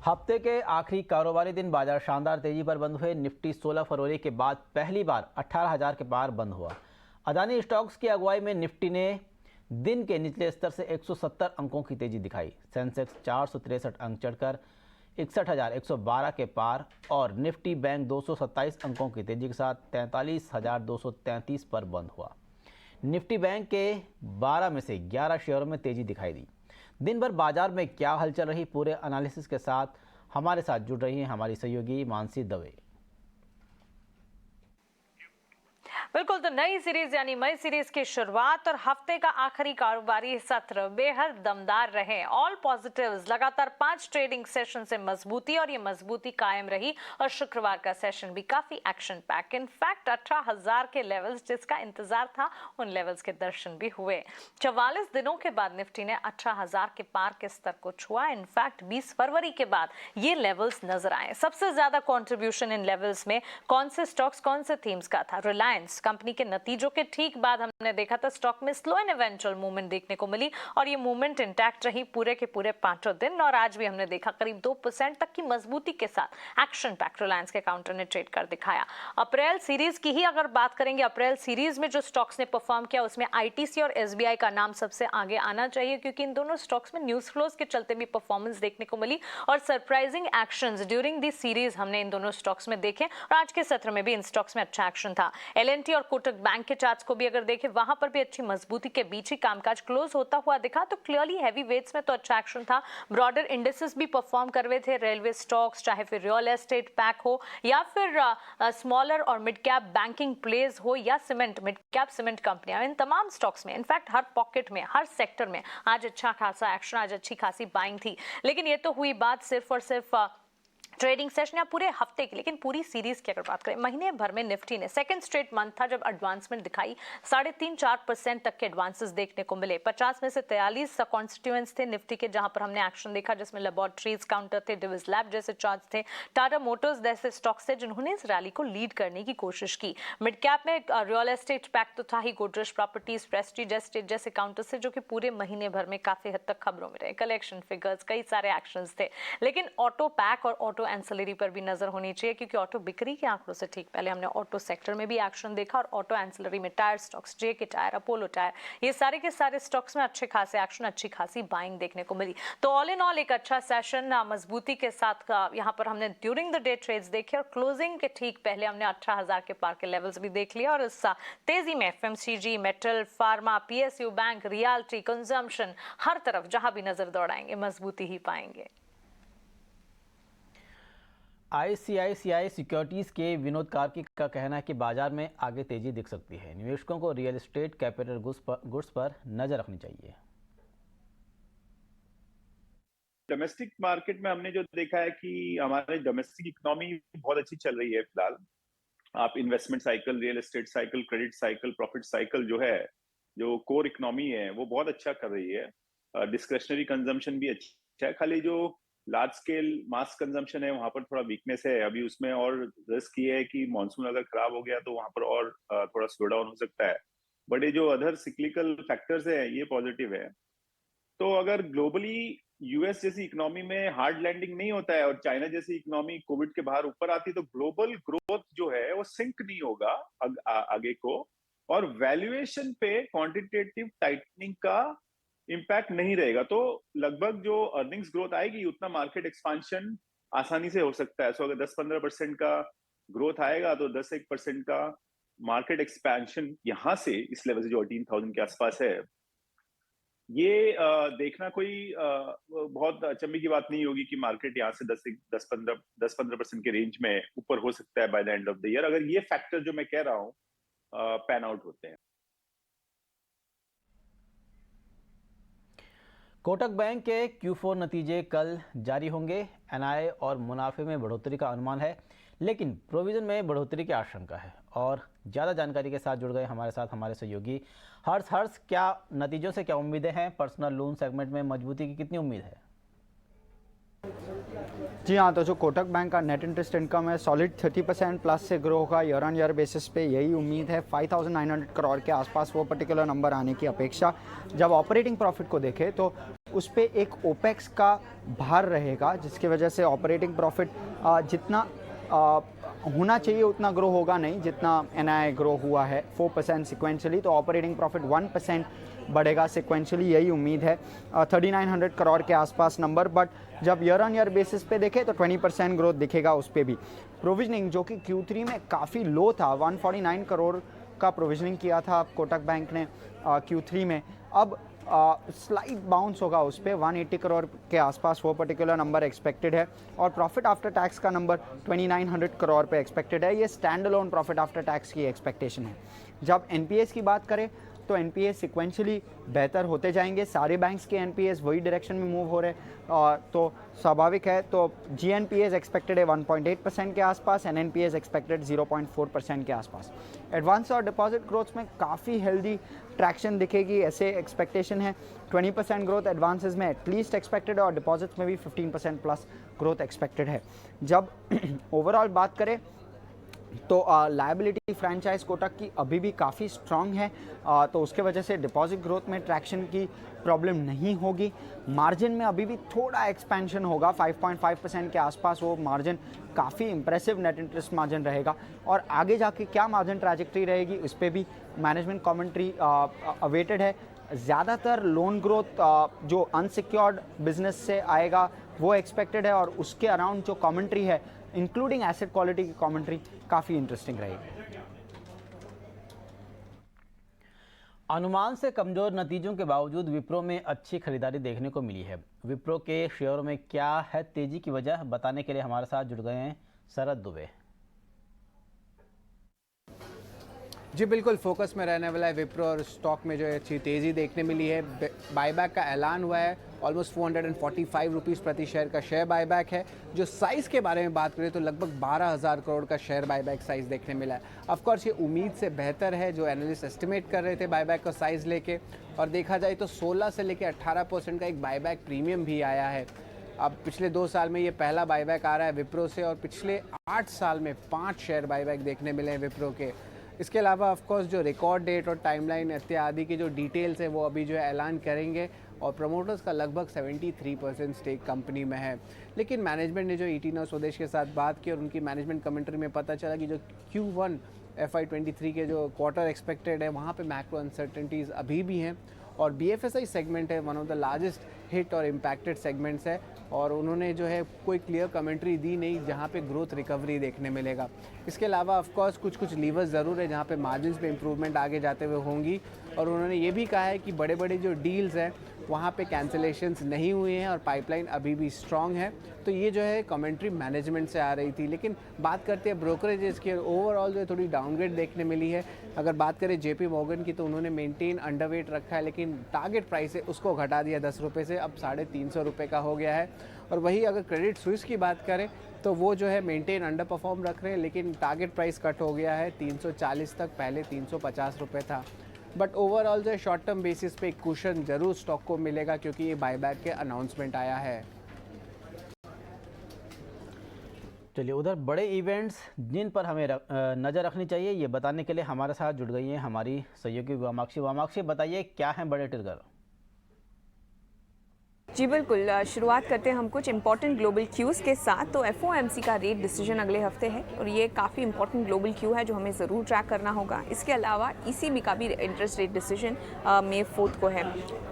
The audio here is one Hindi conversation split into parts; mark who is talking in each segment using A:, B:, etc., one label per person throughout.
A: हफ्ते के आखिरी कारोबारी दिन बाजार शानदार तेजी पर बंद हुए। निफ्टी 16 फरवरी के बाद पहली बार 18,000 के पार बंद हुआ। अदानी स्टॉक्स की अगुवाई में निफ्टी ने दिन के निचले स्तर से 170 अंकों की तेजी दिखाई। सेंसेक्स 463 अंक चढ़कर 61,112 के पार और निफ्टी बैंक 227 अंकों की तेजी के साथ 43,233 पर बंद हुआ। निफ्टी बैंक के 12 में से 11 शेयरों में तेजी दिखाई दी। दिन भर बाजार में क्या हलचल रही, पूरे एनालिसिस के साथ हमारे साथ जुड़ रही हैं हमारी सहयोगी मानसी दवे।
B: बिल्कुल, तो नई सीरीज यानी मई सीरीज की शुरुआत और हफ्ते का आखिरी कारोबारी सत्र बेहद दमदार रहे। ऑल पॉजिटिव्स, लगातार 5 ट्रेडिंग सेशन से मजबूती और ये मजबूती कायम रही और शुक्रवार का सेशन भी काफी एक्शन पैक। इनफैक्ट 18,000 के लेवल्स जिसका इंतजार था उन लेवल्स के दर्शन भी हुए। 44 दिनों के बाद निफ्टी ने 18,000 के पार के स्तर को छुआ। इनफैक्ट 20 फरवरी के बाद ये लेवल्स नजर आए। सबसे ज्यादा कॉन्ट्रीब्यूशन इन लेवल्स में कौन से स्टॉक्स, कौन से थीम्स का था? रिलायंस कंपनी के नतीजों के ठीक बाद हमने देखा था स्टॉक में स्लो एंड इवेंचुअल मूवमेंट देखने को मिली और ये मूवमेंट इंटैक्ट रही पूरे के पूरे 5 दिन और आज भी हमने देखा करीब 2% तक की मजबूती के साथ एक्शन पैक रिलायंस के काउंटर ने ट्रेड कर दिखाया। अप्रैल सीरीज की ही अगर बात करेंगे, अप्रैल सीरीज में जो स्टॉक्स ने परफॉर्म किया उसमें आईटीसी और एसबीआई का नाम सबसे आगे आना चाहिए क्योंकि इन दोनों स्टॉक्स में न्यूज फ्लोज के चलते भी परफॉर्मेंस देखने को मिली और surprising actions during the series हमने इन दोनों स्टॉक्स में देखे और आज के सत्र में भी इन स्टॉक्स में अच्छा एक्शन था। एलएनटी और कोटक बैंक के चार्ट्स को भी अगर देखें वहां पर भी अच्छी मजबूती के बीच ही कामकाज क्लोज होता हुआ दिखा। तो क्लियरली हैवी वेट्स में तो अच्छा एक्शन था। ब्रॉडर इंडेक्सेस भी परफॉर्म कर रहे थे। रेलवे स्टॉक्स, चाहे फिर रियल एस्टेट पैक हो या फिर स्मॉलर और मिड कैप बैंकिंग प्लेज हो या सीमेंट, मिड कैप सीमेंट कंपनियां, इन तमाम स्टॉक्स में इनफैक्ट हर पॉकेट में, हर सेक्टर में आज अच्छा खासा एक्शन, आज अच्छी खासी बाइंग थी। लेकिन ये तो हुई बात सिर्फ और सिर्फ ट्रेडिंग सेशन या पूरे हफ्ते की। लेकिन पूरी सीरीज की अगर बात करें, महीने भर में निफ्टी ने सेकंड स्ट्रेट मंथ था जब एडवांसमेंट दिखाई। 3.5-4% तक के एडवांसेस देखने को मिले। 50 में से 43 कॉन्स्टिट्यूएंट्स थे निफ्टी के जहां पर हमने एक्शन देखा, जिसमें लेबोरेटरीज काउंटर थे, डिविज लैब जैसे चार्ट्स थे, टाटा मोटर्स जैसे स्टॉक्स थे जिन्होंने इस रैली को लीड करने की कोशिश की। मिड कैप में रियल एस्टेट पैक तो था ही, गोदरेज प्रॉपर्टीज, प्रेस्टीज एस्टेट जैसे काउंटर्स थे जो कि पूरे महीने भर में काफी हद तक खबरों में रहे। कलेक्शन फिगर्स, कई सारे एक्शंस थे। लेकिन ऑटो पैक और ऑटो एंसिलरी पर भी नजर होनी चाहिए क्योंकि ऑटो बिक्री के आंकड़ों से ठीक पहले हमने ऑटो सेक्टर में भी एक्शन देखा और ऑटो एंसिलरी में टायर स्टॉक्स, जेके टायर, अपोलो टायर, ये सारे के सारे स्टॉक्स में अच्छे खासे एक्शन, अच्छी खासी बाइंग देखने को मिली। तो ऑल इन ऑल एक अच्छा सेशन मजबूती के साथ यहाँ पर हमने ड्यूरिंग द डे ट्रेड्स देखे और क्लोजिंग के ठीक पहले हमने 18,000 के पार के लेवल्स भी देख लिया और इस तेजी में FMCG, metal, pharma, PSU bank, realty, consumption, हर तरफ जहां भी नजर दौड़ाएंगे मजबूती ही पाएंगे।
A: आईसीआईसीआई सिक्योरिटीज के विनोद कार्की का कहना है कि बाजार में आगे तेजी दिख सकती है। निवेशकों को रियल एस्टेट, कैपिटल गुड्स पर नजर रखनी चाहिए।
C: डोमेस्टिक मार्केट में हमने जो देखा है कि हमारे डोमेस्टिक इकोनॉमी बहुत अच्छी चल रही है फिलहाल। आप investment cycle, real estate cycle, credit cycle, profit cycle जो है, जो कोर इकोनॉमी है वो बहुत अच्छा कर रही है। डिस्क्रिशनरी कंजम्पशन भी अच्छा है। खाली जो लार्ज स्केल मास कंजम्पशन है वहां पर थोड़ा वीकनेस है अभी उसमें, और रिस्क ये है कि मानसून अगर खराब हो गया तो वहां पर और थोड़ा स्लो डाउन हो सकता है। बट ये जो अदर सिक्लिकल फैक्टर्स है ये पॉजिटिव है। तो अगर ग्लोबली यूएस जैसी इकोनॉमी में हार्ड लैंडिंग नहीं होता है और चाइना जैसी इकोनॉमी कोविड के बाहर ऊपर आती तो ग्लोबल ग्रोथ जो है वो सिंक नहीं होगा आगे को, और वैल्यूएशन पे क्वांटिटेटिव टाइटनिंग का इम्पैक्ट नहीं रहेगा। तो लगभग जो अर्निंग्स ग्रोथ आएगी उतना मार्केट एक्सपांशन आसानी से हो सकता है। सो अगर 10-15% का ग्रोथ आएगा तो 10-1% का मार्केट एक्सपेंशन यहाँ से इस लेवल से जो 18,000 के आसपास है, ये देखना कोई बहुत अचंभे की बात नहीं होगी कि मार्केट यहाँ से 10-15% के रेंज में ऊपर हो सकता है by the end of the year, अगर ये फैक्टर जो मैं कह रहा हूँ पैन आउट होते हैं।
A: कोटक बैंक के Q4 नतीजे कल जारी होंगे। एनआईए और मुनाफे में बढ़ोतरी का अनुमान है, लेकिन प्रोविजन में बढ़ोतरी की आशंका है। और ज़्यादा जानकारी के साथ जुड़ गए हमारे साथ हमारे सहयोगी हर्ष, क्या नतीजों से क्या उम्मीदें हैं? पर्सनल लोन सेगमेंट में मजबूती की कितनी उम्मीद है?
D: जी हाँ, तो जो कोटक बैंक का नेट इंटरेस्ट इनकम है सॉलिड 30% प्लस से ग्रो होगा ईयर ऑन ईयर बेसिस पे, यही उम्मीद है। 5,900 करोड़ के आसपास वो पर्टिकुलर नंबर आने की अपेक्षा। जब ऑपरेटिंग प्रॉफिट को देखें तो उस पे एक ओपेक्स का भार रहेगा, जिसकी वजह से ऑपरेटिंग प्रॉफिट जितना होना चाहिए उतना ग्रो होगा नहीं जितना एनआई ग्रो हुआ है 4% सिक्वेंशली। तो ऑपरेटिंग प्रॉफिट 1% बढ़ेगा सिक्वेंशली, यही उम्मीद है। 3900 करोड़ के आसपास नंबर, बट जब ईयर ऑन ईयर बेसिस पे देखें तो 20% ग्रोथ दिखेगा उस पर भी। प्रोविजनिंग जो कि Q3 में काफ़ी लो था, 149 करोड़ का प्रोविजनिंग किया था कोटक बैंक ने Q3 में, अब स्लाइट बाउंस होगा उस पर, 180 करोड़ के आसपास वो पर्टिकुलर नंबर एक्सपेक्टेड है। और प्रॉफिट आफ्टर टैक्स का नंबर 2900 करोड़ पे एक्सपेक्टेड है। ये stand alone profit after tax की एक्सपेक्टेशन है। जब एनपीएस की बात करें तो एनपीएस सिक्वेंशली बेहतर होते जाएंगे, सारे बैंक्स के एनपीएस वही डायरेक्शन में मूव हो रहे तो स्वाभाविक है। तो जीएनपीएस एक्सपेक्टेड है 1.8% के आसपास, एनएनपीएस एक्सपेक्टेड 0.4% के आसपास। एडवांस और डिपॉजिट ग्रोथ में काफ़ी हेल्दी ट्रैक्शन दिखेगी, ऐसे एक्सपेक्टेशन है। 20% ग्रोथ एडवांसेस में एटलीस्ट एक्सपेक्टेड है और डिपॉजिट्स में भी 15% प्लस ग्रोथ एक्सपेक्टेड है। जब ओवरऑल बात करें तो लायबिलिटी फ्रेंचाइज कोटक की अभी भी काफ़ी स्ट्रांग है, तो उसके वजह से डिपॉजिट ग्रोथ में ट्रैक्शन की प्रॉब्लम नहीं होगी। मार्जिन में अभी भी थोड़ा एक्सपेंशन होगा, 5.5% के आसपास वो मार्जिन काफ़ी इंप्रेसिव नेट इंटरेस्ट मार्जिन रहेगा। और आगे जाके क्या मार्जिन ट्रैजेक्टरी रहेगी उस पर भी मैनेजमेंट कमेंट्री अवेटेड है। ज़्यादातर लोन ग्रोथ जो अनसिक्योर्ड बिजनेस से आएगा वो एक्सपेक्टेड है, और उसके अराउंड जो कमेंट्री है इंक्लूडिंग एसेट क्वालिटी की कमेंट्री काफ़ी इंटरेस्टिंग रहेगी।
A: अनुमान से कमजोर नतीजों के बावजूद विप्रो में अच्छी खरीदारी देखने को मिली है। विप्रो के शेयरों में क्या है तेजी की वजह, बताने के लिए हमारे साथ जुड़ गए हैं शरद दुबे।
E: जी बिल्कुल, फोकस में रहने वाला है विप्रो, और स्टॉक में जो है अच्छी तेज़ी देखने मिली है। बायबैक का ऐलान हुआ है, ऑलमोस्ट 445 रुपीज़ प्रति शेयर का शेयर बायबैक है। जो साइज़ के बारे में बात करें तो लगभग 12,000 करोड़ का शेयर बायबैक साइज़ देखने मिला है। ऑफकोर्स ये उम्मीद से बेहतर है जो एनालिस्ट एस्टिमेट कर रहे थे बायबैक का साइज़ लेके, और देखा जाए तो 16 से लेकर 18% का एक बायबैक प्रीमियम भी आया है। अब पिछले 2 साल में ये पहला बायबैक आ रहा है विप्रो से, और पिछले 8 साल में 5 शेयर बायबैक देखने मिले हैं विप्रो के। इसके अलावा ऑफकोर्स जो रिकॉर्ड डेट और टाइमलाइन इत्यादि की जो डिटेल्स है वो अभी जो है ऐलान करेंगे, और प्रमोटर्स का लगभग 73% स्टेक कंपनी में है। लेकिन मैनेजमेंट ने जो ET Now स्वदेश के साथ बात की और उनकी मैनेजमेंट कमेंट्री में पता चला कि जो Q1 FY23 के जो क्वार्टर एक्सपेक्टेड है वहाँ पे मैक्रो अनसर्टेनिटीज़ अभी भी हैं, और BFSI सेगमेंट है one of the largest hit और इम्पैक्टेड सेगमेंट्स है, और उन्होंने जो है कोई क्लियर कमेंट्री दी नहीं जहाँ पे ग्रोथ रिकवरी देखने मिलेगा। इसके अलावा ऑफकोर्स कुछ लीवर्स ज़रूर है जहाँ पे मार्जिन्स में इंप्रूवमेंट आगे जाते हुए होंगी, और उन्होंने ये भी कहा है कि बड़े बड़े जो डील्स हैं वहाँ पे कैंसिलेशंस नहीं हुए हैं और पाइपलाइन अभी भी स्ट्रॉन्ग है। तो ये जो है कमेंट्री मैनेजमेंट से आ रही थी। लेकिन बात करते हैं ब्रोकरेजेस की, ओवरऑल जो है थोड़ी डाउनग्रेड देखने मिली है। अगर बात करें JP मॉर्गन की तो उन्होंने मेंटेन अंडरवेट रखा है, लेकिन टारगेट प्राइस है उसको घटा दिया 10 रुपये से, अब 350 रुपये का हो गया है। और वही अगर क्रेडिट स्विस की बात करें तो वो जो है मेंटेन अंडर परफॉर्म रख रहे हैं, लेकिन टारगेट प्राइस कट हो गया है 340 तक, पहले 350 रुपये था। बट ओवरऑल जो है शॉर्ट टर्म बेसिस पे एक कुशन जरूर स्टॉक को मिलेगा क्योंकि ये बायबैक के अनाउंसमेंट आया है।
A: चलिए, उधर बड़े इवेंट्स जिन पर हमें नज़र रखनी चाहिए ये बताने के लिए हमारे साथ जुड़ गई हैं हमारी सहयोगी वामाक्षी। बताइए क्या हैं बड़े ट्रिगर।
F: जी बिल्कुल, शुरुआत करते हैं हम कुछ इंपॉर्टेंट ग्लोबल क्यूज़ के साथ। तो FOMC का रेट डिसीजन अगले हफ्ते है और ये काफ़ी इंपॉर्टेंट ग्लोबल क्यू है जो हमें ज़रूर ट्रैक करना होगा। इसके अलावा ECB का भी इंटरेस्ट रेट डिसीजन May 4 को है।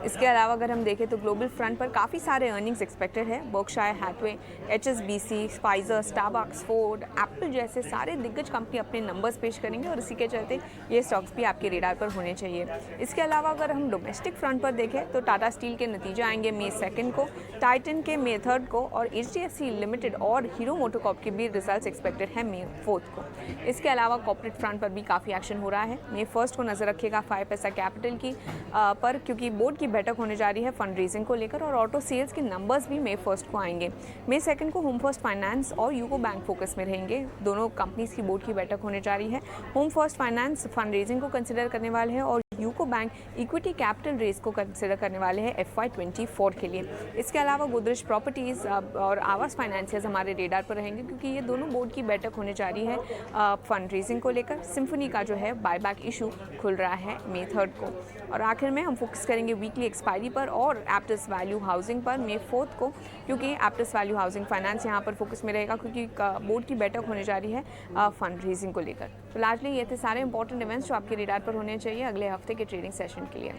F: इसके अलावा अगर हम देखें तो ग्लोबल फ्रंट पर काफ़ी सारे अर्निंग्स एक्सपेक्टेड है। Berkshire Hathaway, HSBC, Pfizer, Starbucks, Ford, Apple जैसे सारे दिग्गज कंपनी अपने नंबर्स पेश करेंगे और इसी के चलते ये स्टॉक्स भी आपके रेडार पर होने चाहिए। इसके अलावा अगर हम डोमेस्टिक फ्रंट पर देखें तो टाटा स्टील के नतीजे आएंगे May 2 को, टाइटन के May 3 को, और HDFC लिमिटेड और हीरो मोटोकॉर्प के भी रिजल्ट्स एक्सपेक्टेड है May 4 को। इसके अलावा कॉर्पोरेट फ्रंट पर भी काफ़ी एक्शन हो रहा है। May 1 को नज़र रखेगा 5 पैसा कैपिटल की पर, क्योंकि बोर्ड की बैठक होने जा रही है फंड रेजिंग को लेकर, और ऑटो सेल्स के नंबर्स भी May 1 को आएंगे। May 2 को होम फर्स्ट फाइनेंस और यूको बैंक फोकस में रहेंगे। दोनों कंपनीज की बोर्ड की बैठक होने जा रही है। Home first finance fund raising को कंसिडर करने वाले हैं और UCO bank equity capital race को कंसिडर करने वाले हैं FY24 के लिए। इसके अलावा गोदरेज प्रॉपर्टीज़ और आवास फाइनेंसियर्स हमारे रेडार पर रहेंगे, क्योंकि ये दोनों बोर्ड की बैठक होने जा रही है फंड रेजिंग को लेकर। सिम्फनी का जो है बायबैक इशू खुल रहा है May 3 को। और आखिर में हम फोकस करेंगे वीकली एक्सपायरी पर और एप्टस वैल्यू हाउसिंग पर May 4 को, क्योंकि एप्टस वैल्यू हाउसिंग फाइनेंस यहाँ पर फोकस में रहेगा, क्योंकि बोर्ड की बैठक होने जा रही है फंड रेजिंग को लेकर। तो लार्जली ये थे सारे इंपॉर्टेंट इवेंट्स जो आपके रेडार पर होने चाहिए अगले हफ्ते के ट्रेडिंग सेशन के लिए।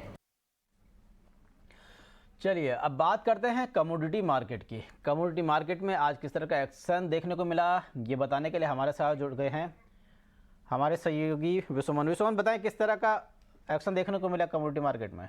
A: चलिए अब बात करते हैं कमोडिटी मार्केट की। कमोडिटी मार्केट में आज किस तरह का एक्शन देखने को मिला, ये बताने के लिए हमारे साथ जुड़ गए हैं हमारे सहयोगी विश्वमन। विश्वमन, बताएं किस तरह का एक्शन देखने को मिला कमोडिटी मार्केट में।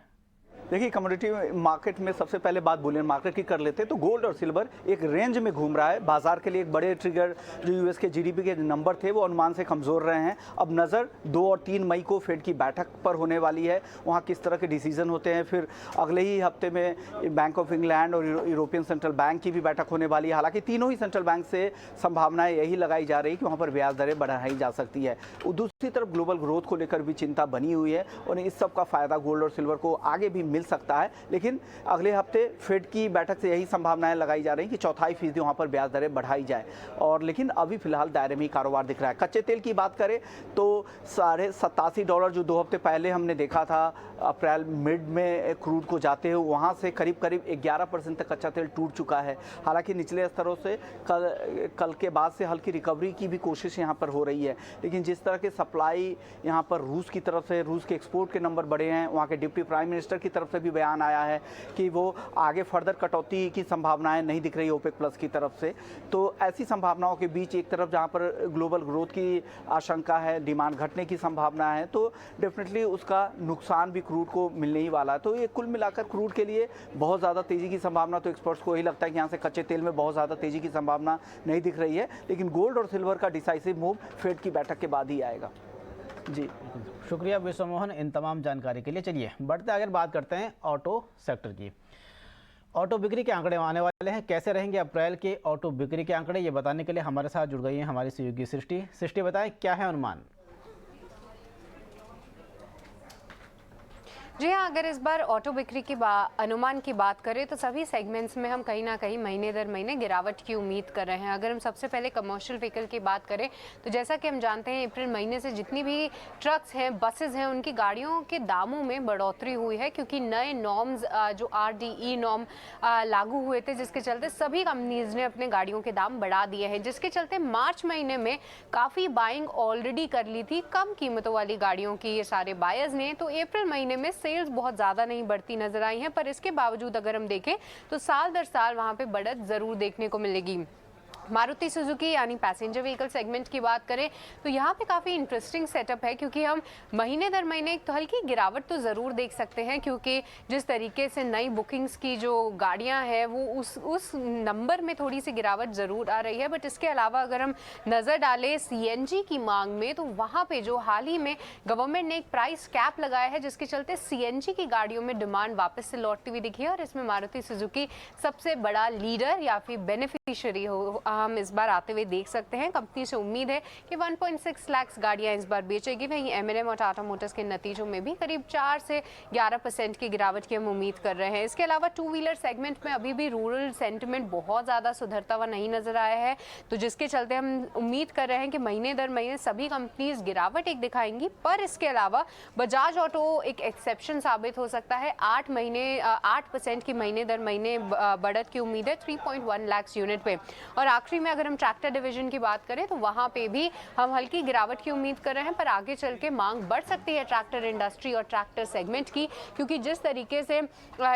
G: देखिए, कमोडिटी मार्केट में सबसे पहले बात बुलियन मार्केट की कर लेते हैं तो गोल्ड और सिल्वर एक रेंज में घूम रहा है। बाजार के लिए एक बड़े ट्रिगर जो यूएस के जीडीपी के नंबर थे वो अनुमान से कमज़ोर रहे हैं। अब नज़र 2 और 3 मई को फेड की बैठक पर होने वाली है, वहाँ किस तरह के डिसीजन होते हैं। फिर अगले ही हफ्ते में बैंक ऑफ इंग्लैंड और यूरोपियन सेंट्रल बैंक की भी बैठक होने वाली है। हालांकि तीनों ही सेंट्रल बैंक से संभावनाएं यही लगाई जा रही कि वहाँ पर ब्याज दरें बढ़ाई जा सकती है। दूसरी तरफ ग्लोबल ग्रोथ को लेकर भी चिंता बनी हुई है और इस सब का फ़ायदा गोल्ड और सिल्वर को आगे भी मिल सकता है। लेकिन अगले हफ्ते फेड की बैठक से यही संभावनाएं लगाई जा रही कि 4.25% वहाँ पर ब्याज दरें बढ़ाई जाए। और लेकिन अभी फिलहाल दायरे में ही कारोबार दिख रहा है। कच्चे तेल की बात करें तो $87 जो 2 हफ्ते पहले हमने देखा था अप्रैल मिड में क्रूड को जाते हुए, वहाँ से करीब 11% तक कच्चा तेल टूट चुका है। हालांकि निचले स्तरों से कल के बाद से हल्की रिकवरी की भी कोशिश यहाँ पर हो रही है। लेकिन जिस तरह के सप्लाई यहाँ पर रूस की तरफ से, रूस के एक्सपोर्ट के नंबर बढ़े हैं, वहाँ के डिप्टी प्राइम मिनिस्टर की तरफ से भी बयान आया है कि वो आगे फर्दर कटौती की संभावनाएं नहीं दिख रही ओपेक प्लस की तरफ से। तो ऐसी संभावनाओं के बीच एक तरफ जहां पर ग्लोबल ग्रोथ की आशंका है, डिमांड घटने की संभावना है, तो डेफिनेटली उसका नुकसान भी क्रूड को मिलने ही वाला है। तो ये कुल मिलाकर क्रूड के लिए बहुत ज़्यादा तेज़ी की संभावना, तो एक्सपर्ट्स को यही लगता है कि यहाँ से कच्चे तेल में बहुत ज़्यादा तेज़ी की संभावना नहीं दिख रही है। लेकिन गोल्ड और सिल्वर का डिसाइसिव मूव फेड की बैठक के बाद ही आएगा। जी
A: शुक्रिया विश्वमोहन इन तमाम जानकारी के लिए। चलिए बढ़ते आगे बात करते हैं ऑटो सेक्टर की। ऑटो बिक्री के आंकड़े आने वाले हैं, कैसे रहेंगे अप्रैल के ऑटो बिक्री के आंकड़े, ये बताने के लिए हमारे साथ जुड़ गई हैं हमारी सहयोगी सृष्टि। सृष्टि, बताएं क्या है अनुमान।
H: जी हाँ, अगर इस बार ऑटो बिक्री की अनुमान की बात करें तो सभी सेगमेंट्स में हम कहीं ना कहीं महीने दर महीने गिरावट की उम्मीद कर रहे हैं। अगर हम सबसे पहले कमर्शियल व्हीकल की बात करें तो जैसा कि हम जानते हैं अप्रैल महीने से जितनी भी ट्रक्स हैं, बसेस हैं, उनकी गाड़ियों के दामों में बढ़ोतरी हुई है, क्योंकि नए नॉर्म्स जो RDE नॉर्म लागू हुए थे, जिसके चलते सभी कंपनीज ने अपने गाड़ियों के दाम बढ़ा दिए हैं, जिसके चलते मार्च महीने में काफ़ी बाइंग ऑलरेडी कर ली थी कम कीमतों वाली गाड़ियों की ये सारे बायर्स ने। तो अप्रैल महीने में सेल्स बहुत ज़्यादा नहीं बढ़ती नजर आई हैं, पर इसके बावजूद अगर हम देखें तो साल दर साल वहाँ पे बढ़त ज़रूर देखने को मिलेगी। मारुति सुजुकी यानी पैसेंजर व्हीकल सेगमेंट की बात करें तो यहाँ पे काफ़ी इंटरेस्टिंग सेटअप है, क्योंकि हम महीने दर महीने एक तो हल्की गिरावट तो ज़रूर देख सकते हैं, क्योंकि जिस तरीके से नई बुकिंग्स की जो गाड़ियाँ हैं वो उस नंबर में थोड़ी सी गिरावट ज़रूर आ रही है। बट इसके अलावा अगर हम नज़र डालें CNG की मांग में तो वहाँ पर जो हाल ही में गवर्नमेंट ने एक प्राइस कैप लगाया है, जिसके चलते CNG की गाड़ियों में डिमांड वापस से लौटती हुई दिखी है और इसमें मारुति सुजुकी सबसे बड़ा लीडर या फिर बेनिफिशियरी हो हम इस बार आते हुए देख सकते हैं। कंपनी से उम्मीद है कि 1.6 लाख गाड़ियां इस बार बेचेगी। वहीं M&M और टाटा मोटर्स के नतीजों में भी करीब 4 से 11% की गिरावट की हम उम्मीद कर रहे हैं। इसके अलावा 2 व्हीलर सेगमेंट में अभी भी रूरल सेंटिमेंट बहुत ज़्यादा सुधरता हुआ नहीं नजर आया है, तो जिसके चलते हम उम्मीद कर रहे हैं कि महीने दर महीने सभी कंपनीज गिरावट एक दिखाएंगी। पर इसके अलावा बजाज ऑटो एक एक्सेप्शन साबित हो सकता है। 8% की महीने दर महीने बढ़त की उम्मीद है 3.1 लाख यूनिट पे। और आखिरी में अगर हम ट्रैक्टर डिवीजन की बात करें तो वहां पे भी हम हल्की गिरावट की उम्मीद कर रहे हैं, पर आगे चल के मांग बढ़ सकती है ट्रैक्टर इंडस्ट्री और ट्रैक्टर सेगमेंट की, क्योंकि जिस तरीके से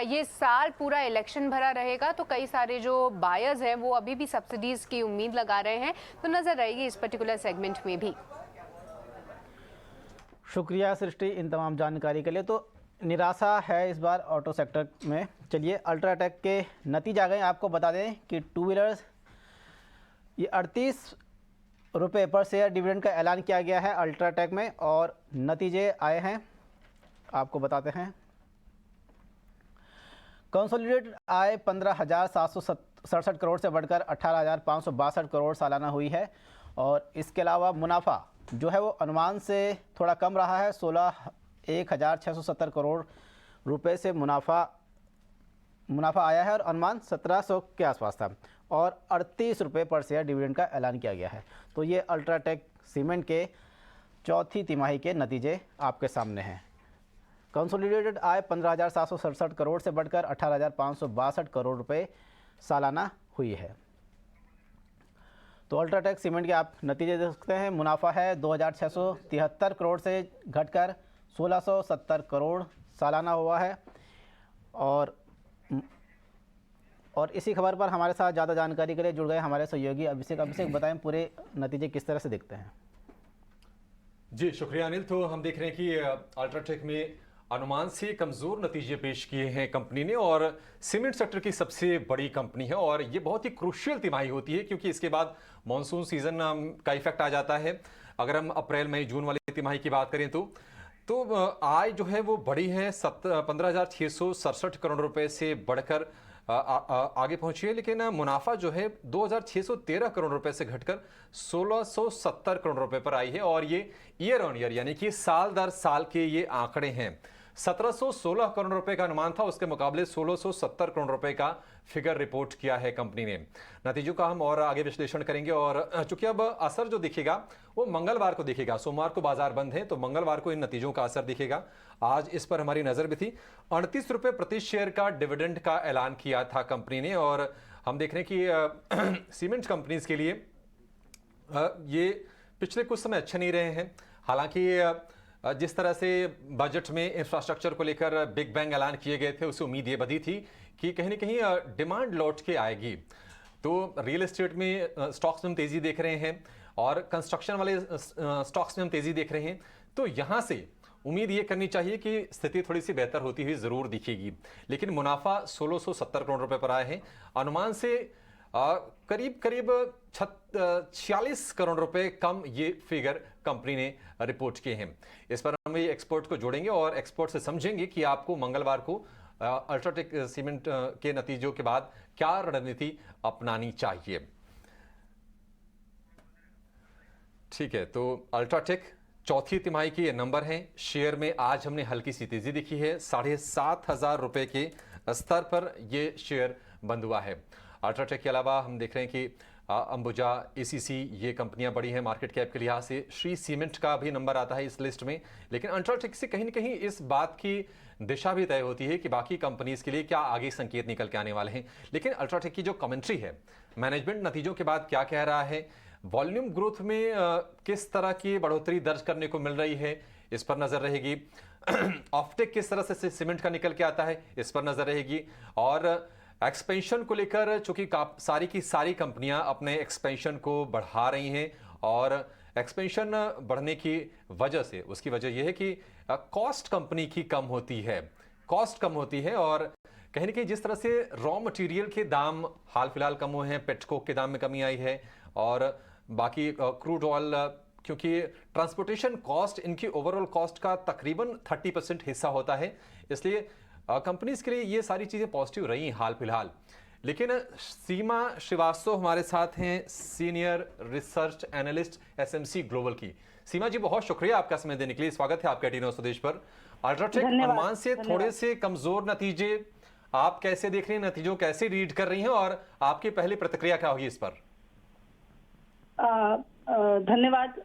H: ये साल पूरा इलेक्शन भरा रहेगा तो कई सारे जो बायर्स हैं वो अभी भी सब्सिडीज की उम्मीद लगा रहे हैं, तो नजर रहेगी इस पर्टिकुलर सेगमेंट में भी।
A: शुक्रिया सृष्टि इन तमाम जानकारी के लिए। तो निराशा है इस बार ऑटो सेक्टर में। चलिए अल्ट्राटेक के नतीजे आ गए। आपको बता दें कि 2 व्हीलर्स ये 38 रुपये पर शेयर डिविडेंड का ऐलान किया गया है अल्ट्राटेक में, और नतीजे आए हैं आपको बताते हैं। कंसोलिडेटेड आय 15,767 करोड़ से बढ़कर 18,562 करोड़ सालाना हुई है, और इसके अलावा मुनाफा जो है वो अनुमान से थोड़ा कम रहा है, 1670 करोड़ रुपए से मुनाफा आया है और अनुमान 1700 के आसपास था और 38 रुपये पर शेयर डिविडेंड का ऐलान किया गया है। तो ये अल्ट्राटेक सीमेंट के चौथी तिमाही के नतीजे आपके सामने हैं। कंसोलिडेटेड आय 15,767 करोड़ से बढ़कर 18,562 करोड़ रुपए सालाना हुई है। तो अल्ट्राटेक सीमेंट के आप नतीजे देख सकते हैं। मुनाफा है 2,673 करोड़ से घटकर 1,670 करोड़ सालाना हुआ है। और इसी खबर पर हमारे साथ ज़्यादा जानकारी के लिए जुड़ गए हमारे सहयोगी अभिषेक बताएं पूरे नतीजे किस तरह से दिखते हैं।
I: जी शुक्रिया अनिल। तो हम देख रहे हैं कि अल्ट्राटेक में अनुमान से कमजोर नतीजे पेश किए हैं कंपनी ने और सीमेंट सेक्टर की सबसे बड़ी कंपनी है और ये बहुत ही क्रूशियल तिमाही होती है क्योंकि इसके बाद मॉनसून सीजन का इफेक्ट आ जाता है। अगर हम अप्रैल मई जून वाली तिमाही की बात करें तो आय जो है वो बढ़ी है 15,667 करोड़ रुपए से बढ़कर आगे पहुंची है, लेकिन मुनाफा जो है 2,613 करोड़ रुपए से घटकर 1,670 करोड़ रुपए पर आई है और ये ईयर ऑन ईयर यानी कि साल दर साल के ये आंकड़े हैं। 1716 करोड़ रुपए का अनुमान था, उसके मुकाबले 1670 करोड़ रुपए का फिगर रिपोर्ट किया है कंपनी ने। नतीजों का हम और आगे विश्लेषण करेंगे और चूंकि अब असर जो दिखेगा वो मंगलवार को दिखेगा। सोमवार को बाजार बंद है तो मंगलवार को इन नतीजों का असर दिखेगा। आज इस पर हमारी नजर भी थी। 38 रुपए प्रति शेयर का डिविडेंड का ऐलान किया था कंपनी ने और हम देख रहे हैं कि सीमेंट कंपनीज के लिए ये पिछले कुछ समय अच्छे नहीं रहे हैं। हालांकि जिस तरह से बजट में इंफ्रास्ट्रक्चर को लेकर बिग बैंग ऐलान किए गए थे उससे उम्मीद ये बधी थी कि कहीं ना कहीं डिमांड लौट के आएगी। तो रियल एस्टेट में स्टॉक्स में हम तेजी देख रहे हैं और कंस्ट्रक्शन वाले स्टॉक्स में हम तेजी देख रहे हैं। तो यहां से उम्मीद ये करनी चाहिए कि स्थिति थोड़ी सी बेहतर होती हुई जरूर दिखेगी। लेकिन मुनाफा 1670 करोड़ रुपए पर आए हैं। अनुमान से करीब 46 करोड़ रुपए कम ये फिगर कंपनी ने रिपोर्ट किए हैं। इस पर हम एक्सपर्ट को जोड़ेंगे और एक्सपर्ट से समझेंगे कि आपको मंगलवार को अल्ट्राटेक सीमेंट के नतीजों के बाद क्या रणनीति अपनानी चाहिए। ठीक है, तो अल्ट्राटेक चौथी तिमाही के ये नंबर हैं। शेयर में आज हमने हल्की सी तेजी दिखी है। 7,500 रुपए के स्तर पर ये शेयर बंद हुआ है। अल्ट्राटेक के अलावा हम देख रहे हैं कि अंबुजा, एसीसी ये कंपनियां बड़ी हैं मार्केट कैप के लिहाज से। श्री सीमेंट का भी नंबर आता है इस लिस्ट में। लेकिन अल्ट्राटेक से कहीं ना कहीं इस बात की दिशा भी तय होती है कि बाकी कंपनीज के लिए क्या आगे संकेत निकल के आने वाले हैं। लेकिन अल्ट्राटेक की जो कमेंट्री है, मैनेजमेंट नतीजों के बाद क्या कह रहा है, वॉल्यूम ग्रोथ में किस तरह की बढ़ोतरी दर्ज करने को मिल रही है, इस पर नजर रहेगी। ऑफटेक किस तरह से सीमेंट का निकल के आता है, इस पर नजर रहेगी। और एक्सपेंशन को लेकर चूंकि सारी की सारी कंपनियां अपने एक्सपेंशन को बढ़ा रही हैं और एक्सपेंशन बढ़ने की वजह से उसकी वजह यह है कि कॉस्ट कंपनी की कम होती है और कहीं ना कहीं जिस तरह से रॉ मटेरियल के दाम हाल फिलहाल कम हुए हैं, पेट्रोकोक के दाम में कमी आई है और बाकी क्रूड ऑयल, क्योंकि ट्रांसपोर्टेशन कॉस्ट इनकी ओवरऑल कॉस्ट का तकरीबन 30% हिस्सा होता है, इसलिए कंपनीज के लिए ये सारी चीजें पॉजिटिव रही हाल फिलहाल। लेकिन सीमा श्रीवास्तव हमारे साथ हैं, senior research analyst SMC global की। सीमा जी, बहुत शुक्रिया आपका समय देने के लिए। स्वागत है आपका टी9 स्वदेश पर। अल्ट्राटेक अनुमान से थोड़े से कमजोर नतीजे आप कैसे देख रही हैं, नतीजों कैसे रीड कर रही हैं और आपकी पहली प्रतिक्रिया क्या होगी इस पर?
J: धन्यवाद।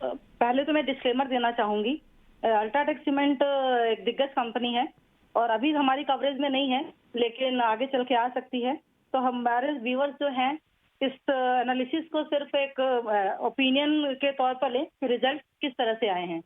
J: पहले तो मैं डिस्क्लेमर देना चाहूंगी, अल्ट्राटेक सीमेंट एक दिग्गज कंपनी है और अभी हमारी कवरेज में नहीं है, लेकिन आगे चल के आ सकती है। तो हमारे व्यूअर्स जो हैं इस एनालिसिस को सिर्फ एक ओपिनियन के तौर पर लें कि रिजल्ट किस तरह से आए हैं।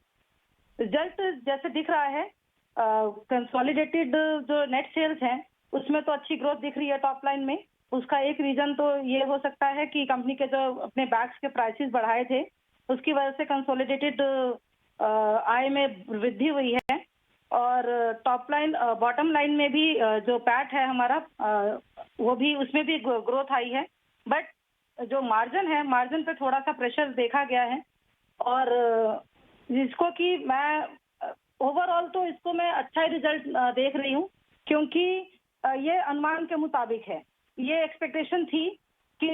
J: रिजल्ट जैसे दिख रहा है, कंसोलिडेटेड जो नेट सेल्स हैं उसमें तो अच्छी ग्रोथ दिख रही है टॉप लाइन में। उसका एक रीजन तो ये हो सकता है कि कंपनी के जो अपने बैग्स के प्राइसेस बढ़ाए थे उसकी वजह से कंसोलिडेटेड आय में वृद्धि हुई है और टॉप लाइन बॉटम लाइन में भी जो पैट है हमारा वो भी, उसमें भी ग्रोथ आई है। बट जो मार्जिन है, मार्जिन पे थोड़ा सा प्रेशर देखा गया है और जिसको कि मैं ओवरऑल तो इसको मैं अच्छा ही रिजल्ट देख रही हूँ, क्योंकि ये अनुमान के मुताबिक है। ये एक्सपेक्टेशन थी कि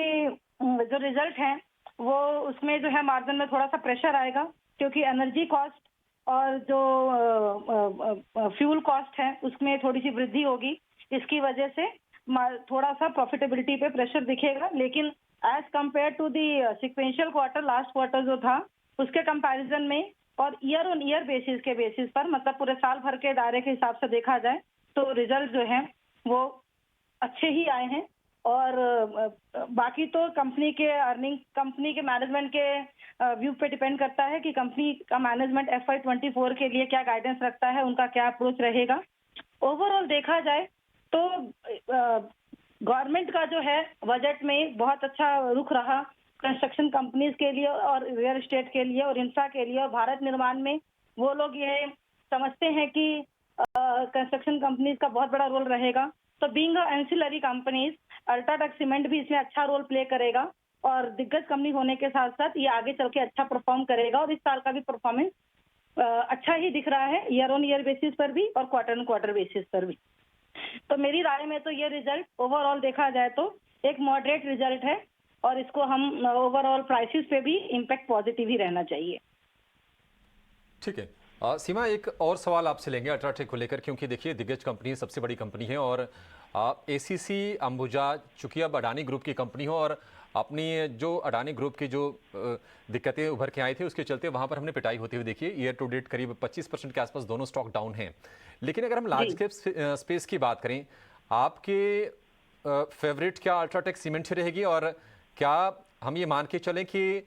J: जो रिजल्ट है वो उसमें जो है मार्जिन में थोड़ा सा प्रेशर आएगा, क्योंकि एनर्जी कॉस्ट और जो फ्यूल कॉस्ट है उसमें थोड़ी सी वृद्धि होगी। इसकी वजह से थोड़ा सा प्रॉफिटेबिलिटी पे प्रेशर दिखेगा, लेकिन as compare to the sequential quarter, last quarter जो था उसके कंपैरिजन में और ईयर ऑन ईयर बेसिस पर मतलब पूरे साल भर के दायरे के हिसाब से देखा जाए तो रिजल्ट जो है वो अच्छे ही आए हैं। और बाकी तो कंपनी के अर्निंग, कंपनी के मैनेजमेंट के व्यू पे डिपेंड करता है कि कंपनी का मैनेजमेंट FY24 के लिए क्या गाइडेंस रखता है, उनका क्या अप्रोच रहेगा। ओवरऑल देखा जाए तो गवर्नमेंट का जो है बजट में बहुत अच्छा रुख रहा कंस्ट्रक्शन कंपनीज के लिए और रियल एस्टेट के लिए और इंफ्रा के लिए। और भारत निर्माण में वो लोग ये समझते हैं कि कंस्ट्रक्शन कंपनीज का बहुत बड़ा रोल रहेगा। तो being ancillary companies, UltraTech cement भी इसमें अच्छा रोल प्ले करेगा और दिग्गज कंपनी होने के साथ साथ ये आगे चल के अच्छा परफॉर्म करेगा। और इस साल का भी परफॉर्मेंस अच्छा ही दिख रहा है, ईयर ऑन ईयर बेसिस पर भी और क्वार्टर ऑन क्वार्टर बेसिस पर भी। तो मेरी राय में तो ये रिजल्ट ओवरऑल देखा जाए तो एक मॉडरेट रिजल्ट है और इसको हम ओवरऑल प्राइसेस पे भी इम्पैक्ट पॉजिटिव ही रहना चाहिए।
I: ठीक है सीमा, एक और सवाल आपसे लेंगे अल्ट्राटेक को लेकर, क्योंकि देखिए दिग्गज कंपनी सबसे बड़ी कंपनी है और ACC अंबुजा चूंकि अब अडानी ग्रुप की कंपनी हो और अपनी जो अडानी ग्रुप की जो दिक्कतें उभर के आई थी उसके चलते वहां पर हमने पिटाई होती हुई देखी। ईयर टू डेट करीब 25% के आसपास दोनों स्टॉक डाउन हैं। लेकिन अगर हम लार्ज कैप स्पेस की बात करें, आपके फेवरेट क्या अल्ट्राटेक सीमेंट ही रहेगी? और क्या हम ये मान के चलें कि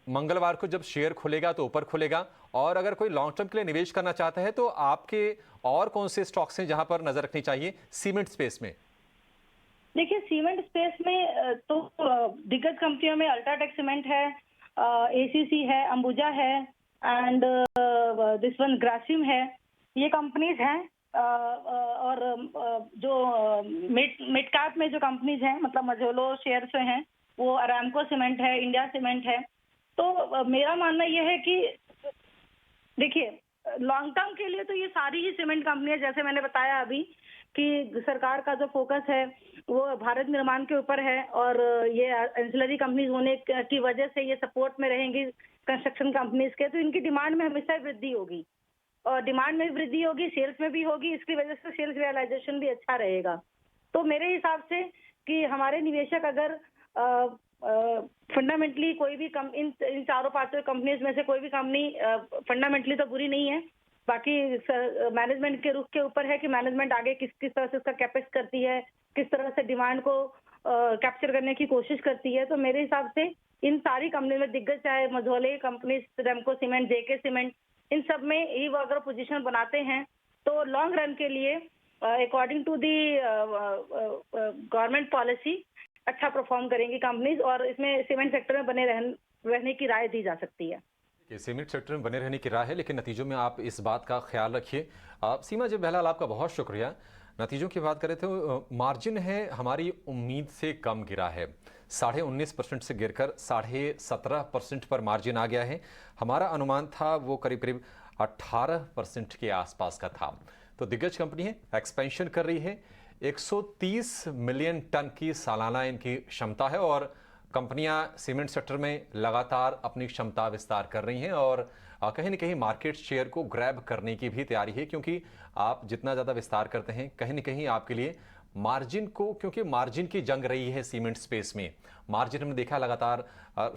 I: मंगलवार को जब शेयर खुलेगा तो ऊपर खुलेगा? और अगर कोई लॉन्ग टर्म के लिए निवेश करना चाहता है तो आपके और कौन से स्टॉक्स हैं जहां पर नजर रखनी चाहिए सीमेंट स्पेस में?
J: देखिए सीमेंट स्पेस में तो दिग्गज कंपनियों में अल्ट्राटेक सीमेंट है, ACC है, अंबुजा है एंड दिस वन ग्रासिम है, ये कंपनीज हैं। और जो मिड कैप में जो कंपनीज हैं मतलब मझोलो शेयर से हैं वो अरामको सीमेंट है, इंडिया सीमेंट है। तो मेरा मानना यह है कि देखिए लॉन्ग टर्म के लिए तो ये सारी ही सीमेंट कंपनियां, जैसे मैंने बताया अभी कि सरकार का जो फोकस है वो भारत निर्माण के ऊपर है और ये एंसिलरी कंपनीज होने की वजह से ये सपोर्ट में रहेंगी कंस्ट्रक्शन कंपनीज के, तो इनकी डिमांड में हमेशा वृद्धि होगी और डिमांड में वृद्धि होगी, सेल्स में भी होगी, इसकी वजह से सेल्स रियलाइजेशन भी अच्छा रहेगा। तो मेरे हिसाब से कि हमारे निवेशक अगर फंडामेंटली कोई भी इन चारों पांचों कंपनीज में से कोई भी कंपनी फंडामेंटली तो बुरी नहीं है, बाकी मैनेजमेंट के रुख के ऊपर है कि मैनेजमेंट आगे किस तरह से उसका कैपेक्स करती है, किस तरह से डिमांड को कैप्चर करने की कोशिश करती है। तो मेरे हिसाब से इन सारी कंपनी में दिग्गज चाहे मझोले कंपनी, रेमको सीमेंट, JK सीमेंट, इन सब में ही वो अगर पोजीशन बनाते हैं तो लॉन्ग रन के लिए according to the government policy अच्छा परफॉर्म करेंगी कंपनीज और इसमें सीमेंट सेक्टर में बने रहने की राय दी जा सकती है।
I: सीमेंट सेक्टर में बने रहने की राय है, लेकिन नतीजों में आप इस बात का ख्याल रखिए। सीमा जी बहरहाल आपका बहुत शुक्रिया। नतीजों की बात करें तो मार्जिन है हमारी उम्मीद से कम गिरा है, 19.5% से गिरकर 17.5% पर मार्जिन आ गया है। हमारा अनुमान था वो करीब करीब 18% के आसपास का था। तो दिग्गज कंपनी है, एक्सपेंशन कर रही है, 130 मिलियन टन की सालाना इनकी क्षमता है और कंपनियां सीमेंट सेक्टर में लगातार अपनी क्षमता विस्तार कर रही हैं और कहीं न कहीं मार्केट शेयर को ग्रैब करने की भी तैयारी है, क्योंकि आप जितना ज़्यादा विस्तार करते हैं कहीं न कहीं आपके लिए मार्जिन को, क्योंकि मार्जिन की जंग रही है सीमेंट स्पेस में, मार्जिन हमने देखा लगातार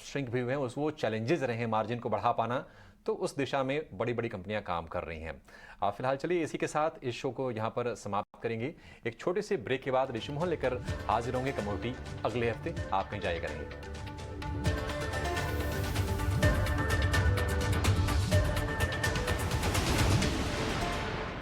I: श्रिंक भी हुए हैं, वो चैलेंजेस रहे हैं मार्जिन को बढ़ा पाना, तो उस दिशा में बड़ी बड़ी कंपनियां काम कर रही हैं। फिलहाल चलिए इसी के साथ इस शो को यहाँ पर समाप्त करेंगे। एक छोटे से ब्रेक के बाद ऋषि मोहन लेकर हाजिर होंगे कमोडिटी अगले हफ्ते। आप कहीं जाएगा नहीं।